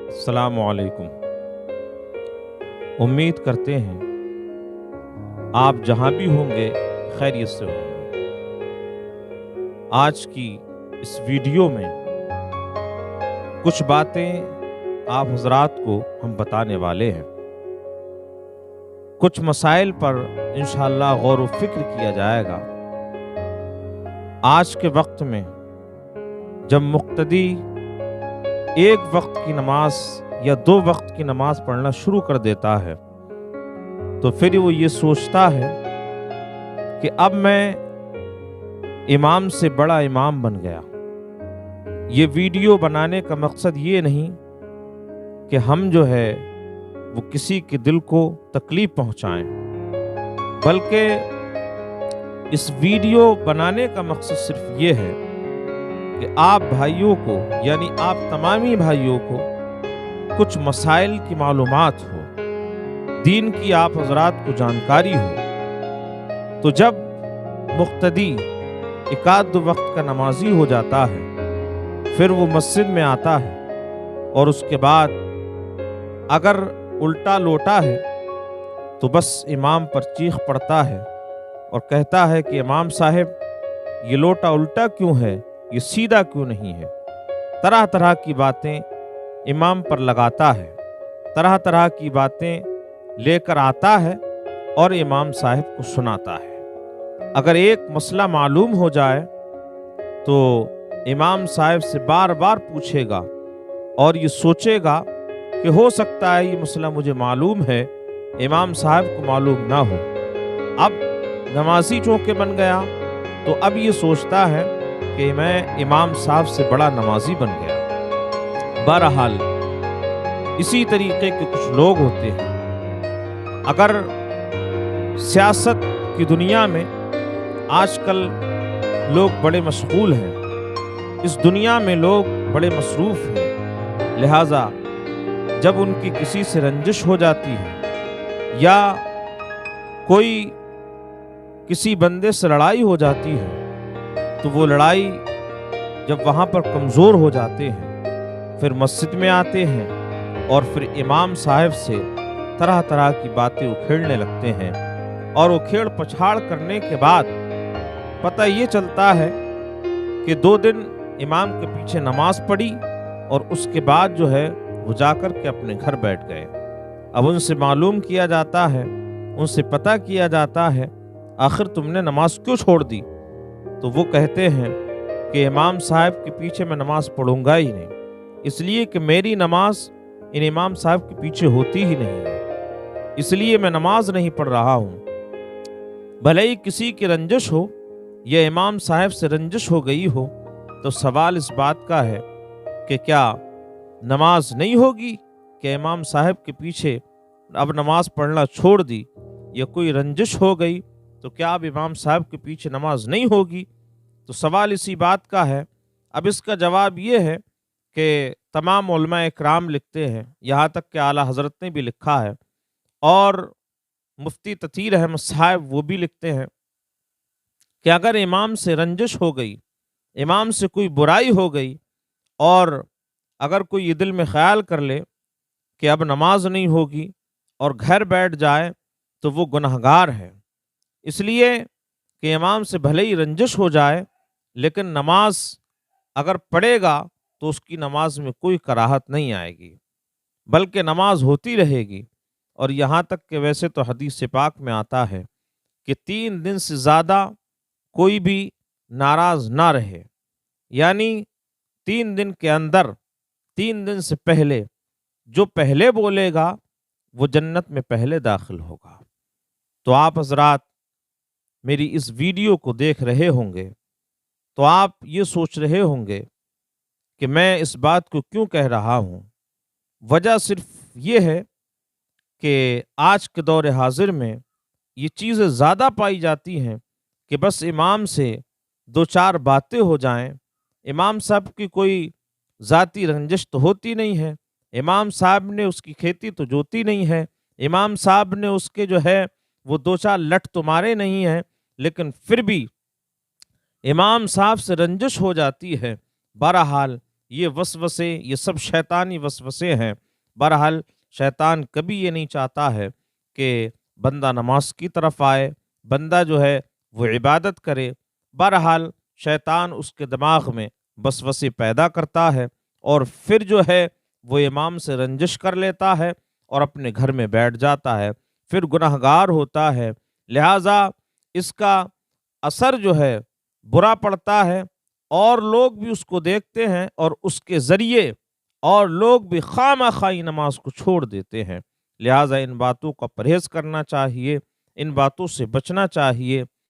السلام علیکم۔ امید کرتے ہیں آپ جہاں بھی ہوں گے خیریت سے ہوں گے۔ آج کی اس ویڈیو میں کچھ باتیں آپ حضرات کو ہم بتانے والے ہیں۔ کچھ مسائل پر انشاءاللہ غور و فکر کیا جائے گا۔ آج کے وقت میں جب مقتدی ایک وقت کی نماز یا 2 وقت کی نماز پڑھنا شروع کر دیتا ہے تو پھر وہ یہ سوچتا ہے کہ اب میں امام سے بڑا امام بن گیا۔ یہ ویڈیو بنانے کا مقصد یہ نہیں کہ ہم جو ہے وہ کسی کے دل کو تکلیف پہنچائیں، بلکہ اس ویڈیو بنانے کا مقصد صرف یہ ہے کہ آپ بھائیوں کو یعنی آپ تمامی بھائیوں کو کچھ مسائل کی معلومات ہو، دین کی آپ حضرات کو جانکاری ہو۔ تو جب مقتدی 1-2 وقت کا نمازی ہو جاتا ہے، پھر وہ مسجد میں آتا ہے اور اس کے بعد اگر الٹا لوٹا ہے تو بس امام پر چیخ پڑتا ہے اور کہتا ہے کہ امام صاحب یہ لوٹا الٹا کیوں ہے، یہ سیدھا کیوں نہیں ہے۔ طرح طرح کی باتیں امام پر لگاتا ہے، طرح طرح کی باتیں لے کر آتا ہے اور امام صاحب کو سناتا ہے۔ اگر ایک مسئلہ معلوم ہو جائے تو امام صاحب سے بار بار پوچھے گا اور یہ سوچے گا کہ ہو سکتا ہے یہ مسئلہ مجھے معلوم ہے، امام صاحب کو معلوم نہ ہو۔ اب نمازی چونکہ بن گیا تو اب یہ سوچتا ہے کہ میں امام صاحب سے بڑا نمازی بن گیا۔ بہرحال اسی طریقے کے کچھ لوگ ہوتے ہیں۔ اگر سیاست کی دنیا میں آج کل لوگ بڑے مشغول ہیں، اس دنیا میں لوگ بڑے مصروف ہیں، لہٰذا جب ان کی کسی سے رنجش ہو جاتی ہے یا کوئی کسی بندے سے لڑائی ہو جاتی ہے تو وہ لڑائی جب وہاں پر کمزور ہو جاتے ہیں پھر مسجد میں آتے ہیں اور پھر امام صاحب سے طرح طرح کی باتیں اکھیڑنے لگتے ہیں، اور اکھیڑ پچھاڑ کرنے کے بعد پتہ یہ چلتا ہے کہ 2 دن امام کے پیچھے نماز پڑھی اور اس کے بعد جو ہے وہ جا کر کے اپنے گھر بیٹھ گئے۔ اب ان سے معلوم کیا جاتا ہے، ان سے پتہ کیا جاتا ہے آخر تم نے نماز کیوں چھوڑ دی؟ تو وہ کہتے ہیں کہ امام صاحب کے پیچھے میں نماز پڑھوں گا ہی نہیں، اس لیے کہ میری نماز ان امام صاحب کے پیچھے ہوتی ہی نہیں ہے، اس لیے میں نماز نہیں پڑھ رہا ہوں۔ بھلے ہی کسی کی رنجش ہو یا امام صاحب سے رنجش ہو گئی ہو تو سوال اس بات کا ہے کہ کیا نماز نہیں ہوگی کہ امام صاحب کے پیچھے اب نماز پڑھنا چھوڑ دی، یا کوئی رنجش ہو گئی تو کیا اب امام صاحب کے پیچھے نماز نہیں ہوگی؟ تو سوال اسی بات کا ہے۔ اب اس کا جواب یہ ہے کہ تمام علماء اکرام لکھتے ہیں، یہاں تک کہ اعلیٰ حضرت نے بھی لکھا ہے اور مفتی تطہیر احمد صاحب وہ بھی لکھتے ہیں کہ اگر امام سے رنجش ہو گئی، امام سے کوئی برائی ہو گئی، اور اگر کوئی یہ دل میں خیال کر لے کہ اب نماز نہیں ہوگی اور گھر بیٹھ جائے تو وہ گنہگار ہے، اس لیے کہ امام سے بھلے ہی رنجش ہو جائے لیکن نماز اگر پڑھے گا تو اس کی نماز میں کوئی کراہت نہیں آئے گی، بلکہ نماز ہوتی رہے گی۔ اور یہاں تک کہ ویسے تو حدیث پاک میں آتا ہے کہ 3 دن سے زیادہ کوئی بھی ناراض نہ رہے، یعنی 3 دن کے اندر 3 دن سے پہلے جو پہلے بولے گا وہ جنت میں پہلے داخل ہوگا۔ تو آپ حضرات میری اس ویڈیو کو دیکھ رہے ہوں گے تو آپ یہ سوچ رہے ہوں گے کہ میں اس بات کو کیوں کہہ رہا ہوں۔ وجہ صرف یہ ہے کہ آج کے دور حاضر میں یہ چیزیں زیادہ پائی جاتی ہیں کہ بس امام سے 2-4 باتیں ہو جائیں، امام صاحب کی کوئی ذاتی رنجش تو ہوتی نہیں ہے، امام صاحب نے اس کی کھیتی تو جوتی نہیں ہے، امام صاحب نے اس کے جو ہے وہ 2-4 لٹ تو مارے نہیں ہیں، لیکن پھر بھی امام صاحب سے رنجش ہو جاتی ہے۔ بہرحال یہ وسوسے یہ سب شیطانی وسوسے ہیں۔ بہرحال شیطان کبھی یہ نہیں چاہتا ہے کہ بندہ نماز کی طرف آئے، بندہ جو ہے وہ عبادت کرے۔ بہرحال شیطان اس کے دماغ میں وسوسے پیدا کرتا ہے اور پھر جو ہے وہ امام سے رنجش کر لیتا ہے اور اپنے گھر میں بیٹھ جاتا ہے، پھر گنہگار ہوتا ہے۔ لہٰذا اس کا اثر جو ہے برا پڑتا ہے، اور لوگ بھی اس کو دیکھتے ہیں اور اس کے ذریعے اور لوگ بھی خواہ خواہی نماز کو چھوڑ دیتے ہیں۔ لہٰذا ان باتوں کا پرہیز کرنا چاہیے، ان باتوں سے بچنا چاہیے۔